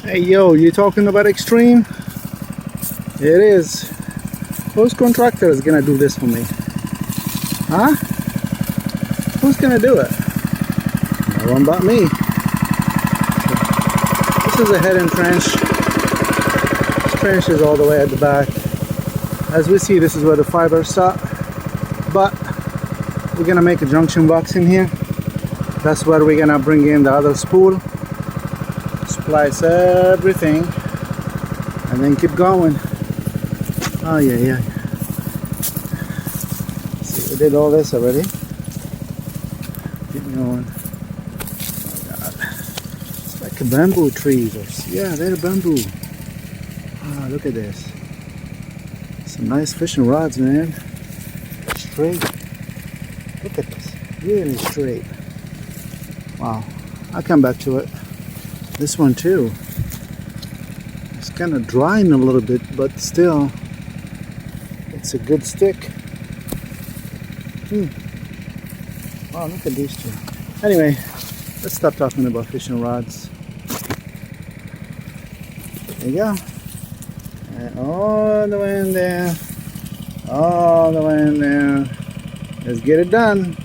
Hey yo, you talking about extreme? It is. Whose contractor is gonna do this for me? Huh? Who's gonna do it? No one but me. This is a head-in trench. This trench is all the way at the back. As we see, this is where the fibers stop. But we're gonna make a junction box in here. That's where we're gonna bring in the other spool. Splice everything and then keep going. Oh yeah. See, we did all this already. Keep going. Oh God. It's like a bamboo trees. Yeah, they're bamboo. Ah, look at this. Some nice fishing rods, man. Straight. Look at this. Really straight. Wow. I'll come back to it. This one too. It's kind of drying a little bit, but still, it's a good stick. Wow, look at these two. Anyway, let's stop talking about fishing rods. There you go. And all the way in there. All the way in there. Let's get it done.